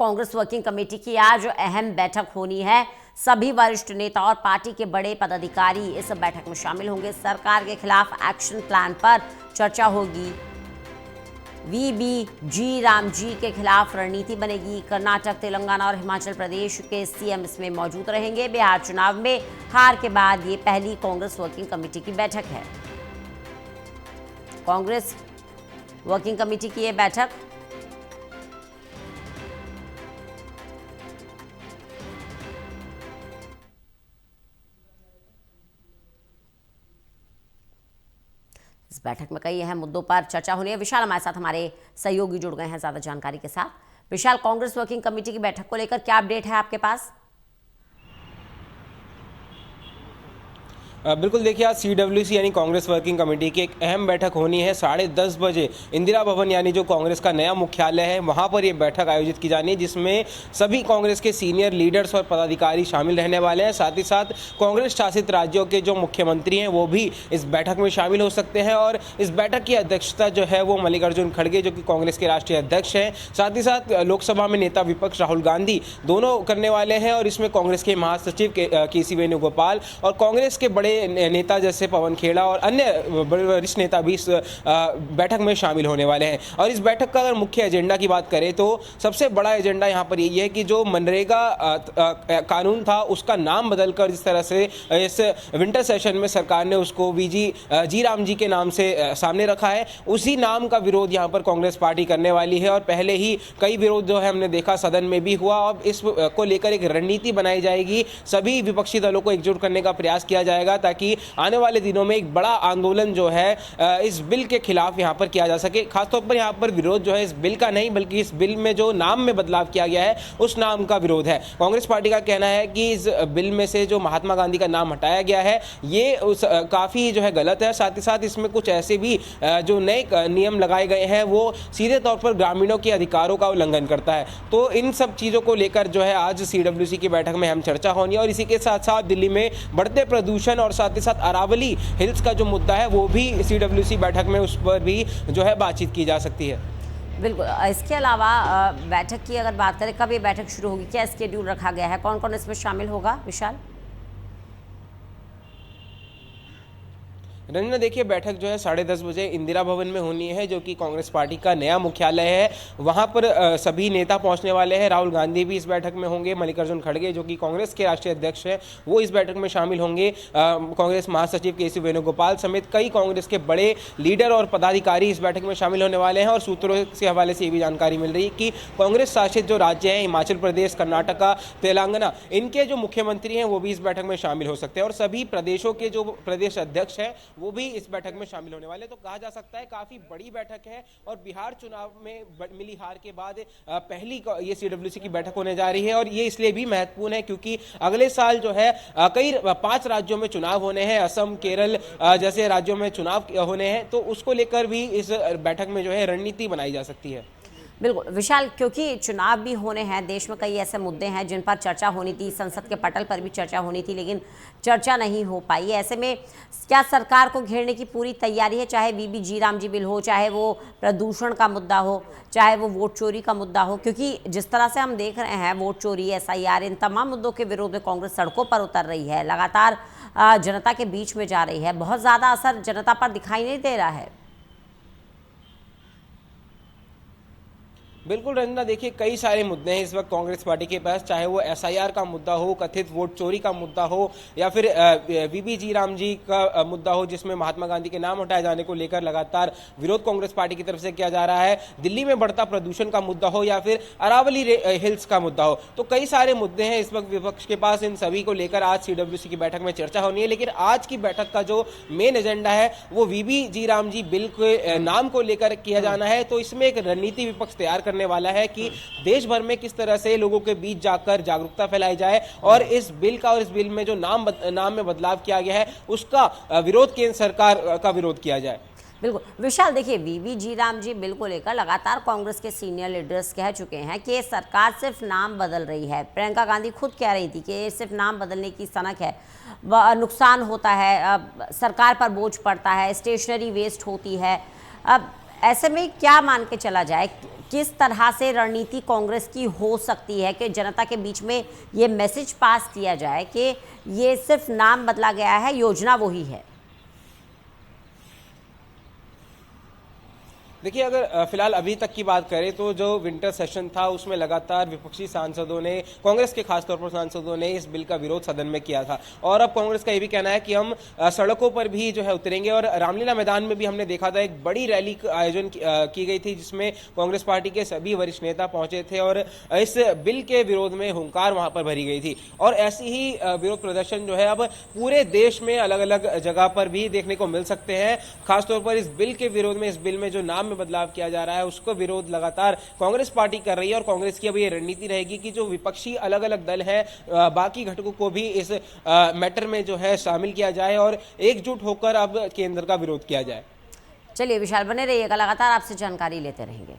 Congress working committee की आज अहम बैठक होनी है। सभी वरिष्ठ नेता और पार्टी के बड़े पदाधिकारी इस बैठक में शामिल होंगे। सरकार के खिलाफ एक्शन प्लान पर चर्चा होगी। वीबी जी राम जी के खिलाफ रणनीति बनेगी। कर्नाटक, तेलंगाना और हिमाचल प्रदेश के सीएम इसमें मौजूद रहेंगे। बिहार चुनाव में हार के बाद ये पहली कांग्रेस वर्किंग कमेटी की बैठक है। कांग्रेस वर्किंग कमेटी की ये बैठक इस बैठक में कई अहम मुद्दों पर चर्चा होनी है। विशाल हमारे साथ हमारे सहयोगी जुड़ गए हैं ज्यादा जानकारी के साथ। विशाल, कांग्रेस वर्किंग कमेटी की बैठक को लेकर क्या अपडेट है आपके पास? बिल्कुल, देखिए आज सीडब्ल्यूसी यानी कांग्रेस वर्किंग कमेटी की एक अहम बैठक होनी है। 10:30 बजे इंदिरा भवन यानी जो कांग्रेस का नया मुख्यालय है वहां पर ये बैठक आयोजित की जानी है, जिसमें सभी कांग्रेस के सीनियर लीडर्स और पदाधिकारी शामिल रहने वाले हैं। साथ ही साथ कांग्रेस शासित राज्यों के जो मुख्यमंत्री हैं वो भी इस बैठक में शामिल हो सकते हैं। और इस बैठक की अध्यक्षता जो है वो मल्लिकार्जुन खड़गे जो कि कांग्रेस के राष्ट्रीय अध्यक्ष हैं, साथ ही साथ लोकसभा में नेता विपक्ष राहुल गांधी दोनों करने वाले हैं। और इसमें कांग्रेस के महासचिव के.सी. वेणुगोपाल और कांग्रेस के बड़े नेता जैसे पवन खेड़ा और अन्य बड़े वरिष्ठ नेता भी इस बैठक में शामिल होने वाले हैं। और इस बैठक का अगर मुख्य एजेंडा की बात करें तो सबसे बड़ा एजेंडा यहाँ पर यही है कि जो मनरेगा कानून था उसका नाम बदलकर जिस तरह से इस विंटर सेशन में सरकार ने उसको जी राम जी के नाम से सामने रखा है, उसी नाम का विरोध यहाँ पर कांग्रेस पार्टी करने वाली है। और पहले ही कई विरोध जो है हमने देखा सदन में भी हुआ। अब इस को लेकर एक रणनीति बनाई जाएगी, सभी विपक्षी दलों को एकजुट करने का प्रयास किया जाएगा ताकि आने वाले दिनों में एक बड़ा आंदोलन जो है इस बिल के खिलाफ यहां पर किया जा सके। खासतौर पर यहां पर विरोध जो है इस बिल का नहीं बल्कि इस बिल में जो नाम में बदलाव किया गया है उस नाम का विरोध है। कांग्रेस पार्टी का कहना है कि इस बिल में से जो महात्मा गांधी का नाम हटाया गया है ये काफी जो है गलत है। साथ ही साथ इसमें कुछ ऐसे भी जो नए नियम लगाए गए हैं वो सीधे तौर पर ग्रामीणों के अधिकारों का उल्लंघन करता है। तो इन सब चीजों को लेकर जो है आज सीडब्ल्यूसी की बैठक में अहम चर्चा होनी है। और इसी के साथ साथ दिल्ली में बढ़ते प्रदूषण और साथ ही साथ अरावली हिल्स का जो मुद्दा है वो भी सीडब्ल्यूसी बैठक में उस पर भी जो है बातचीत की जा सकती है। बिल्कुल, इसके अलावा बैठक की अगर बात करें, कब ये बैठक शुरू होगी, क्या स्केड्यूल रखा गया है, कौन कौन इसमें शामिल होगा? विशाल रंजना, देखिए बैठक जो है 10:30 बजे इंदिरा भवन में होनी है जो कि कांग्रेस पार्टी का नया मुख्यालय है। वहां पर सभी नेता पहुंचने वाले हैं। राहुल गांधी भी इस बैठक में होंगे। मल्लिकार्जुन खड़गे जो कि कांग्रेस के राष्ट्रीय अध्यक्ष हैं वो इस बैठक में शामिल होंगे। कांग्रेस महासचिव के.सी. वेणुगोपाल समेत कई कांग्रेस के बड़े लीडर और पदाधिकारी इस बैठक में शामिल होने वाले हैं। और सूत्रों के हवाले से ये भी जानकारी मिल रही है कि कांग्रेस शासित जो राज्य हैं हिमाचल प्रदेश, कर्नाटका, तेलंगाना, इनके जो मुख्यमंत्री हैं वो भी इस बैठक में शामिल हो सकते हैं। और सभी प्रदेशों के जो प्रदेश अध्यक्ष हैं वो भी इस बैठक में शामिल होने वाले। तो कहा जा सकता है काफी बड़ी बैठक है। और बिहार चुनाव में मिली हार के बाद पहली ये सीडब्ल्यूसी की बैठक होने जा रही है। और ये इसलिए भी महत्वपूर्ण है क्योंकि अगले साल जो है कई 5 राज्यों में चुनाव होने हैं, असम, केरल जैसे राज्यों में चुनाव होने हैं। तो उसको लेकर भी इस बैठक में जो है रणनीति बनाई जा सकती है। बिल्कुल विशाल, क्योंकि चुनाव भी होने हैं, देश में कई ऐसे मुद्दे हैं जिन पर चर्चा होनी थी, संसद के पटल पर भी चर्चा होनी थी लेकिन चर्चा नहीं हो पाई। ऐसे में क्या सरकार को घेरने की पूरी तैयारी है, चाहे वीबी जी राम जी बिल हो, चाहे वो प्रदूषण का मुद्दा हो, चाहे वो वोट चोरी का मुद्दा हो? क्योंकि जिस तरह से हम देख रहे हैं वोट चोरी, SIR, इन तमाम मुद्दों के विरोध में कांग्रेस सड़कों पर उतर रही है, लगातार जनता के बीच में जा रही है, बहुत ज़्यादा असर जनता पर दिखाई नहीं दे रहा है। बिल्कुल रंजना, देखिए कई सारे मुद्दे हैं इस वक्त कांग्रेस पार्टी के पास, चाहे वो SIR का मुद्दा हो, कथित वोट चोरी का मुद्दा हो या फिर वीबी जी राम जी का मुद्दा हो जिसमें महात्मा गांधी के नाम हटाए जाने को लेकर लगातार विरोध कांग्रेस पार्टी की तरफ से किया जा रहा है, दिल्ली में बढ़ता प्रदूषण का मुद्दा हो या फिर अरावली हिल्स का मुद्दा हो। तो कई सारे मुद्दे हैं इस वक्त विपक्ष के पास। इन सभी को लेकर आज सीडब्ल्यूसी की बैठक में चर्चा होनी है। लेकिन आज की बैठक का जो मेन एजेंडा है वो वीबी जी राम जी बिल के नाम को लेकर किया जाना है। तो इसमें एक रणनीति विपक्ष तैयार करने वाला है कि देश भर में किस तरह से लोगों के बीच जाकर जागरूकता फैलाई जाए और इस बिल का और इस बिल में जो नाम में बदलाव किया गया है उसका विरोध केंद्र सरकार का विरोध किया जाए। बिल्कुल विशाल, देखिए वीबी जी राम जी बिल को लेकर लगातार कांग्रेस के सीनियर लीडर्स कह चुके हैं कि सरकार सिर्फ नाम बदल रही है। प्रियंका गांधी खुद कह रही थी कि सिर्फ नाम बदलने की सनक है, नुकसान होता है, सरकार पर बोझ पड़ता है, स्टेशनरी वेस्ट होती है। अब ऐसे में क्या मान के चला जाए, किस तरह से रणनीति कांग्रेस की हो सकती है कि जनता के बीच में ये मैसेज पास किया जाए कि ये सिर्फ नाम बदला गया है, योजना वही है? देखिए, अगर फिलहाल अभी तक की बात करें तो जो विंटर सेशन था उसमें लगातार विपक्षी सांसदों ने, कांग्रेस के खासतौर पर सांसदों ने इस बिल का विरोध सदन में किया था। और अब कांग्रेस का ये भी कहना है कि हम सड़कों पर भी जो है उतरेंगे। और रामलीला मैदान में भी हमने देखा था, एक बड़ी रैली का आयोजन की गई थी जिसमें कांग्रेस पार्टी के सभी वरिष्ठ नेता पहुंचे थे और इस बिल के विरोध में हुंकार वहां पर भरी गई थी। और ऐसी ही विरोध प्रदर्शन जो है अब पूरे देश में अलग अलग जगह पर भी देखने को मिल सकते हैं। खासतौर पर इस बिल के विरोध में, इस बिल में जो नाम में बदलाव किया जा रहा है उसको विरोध लगातार कांग्रेस पार्टी कर रही है। और कांग्रेस की अब ये रणनीति रहेगी कि जो विपक्षी अलग अलग दल है, बाकी घटकों को भी इस मैटर में जो है शामिल किया जाए और एकजुट होकर अब केंद्र का विरोध किया जाए। चलिए विशाल, बने रहिएगा, लगातार आपसे जानकारी लेते रहेंगे।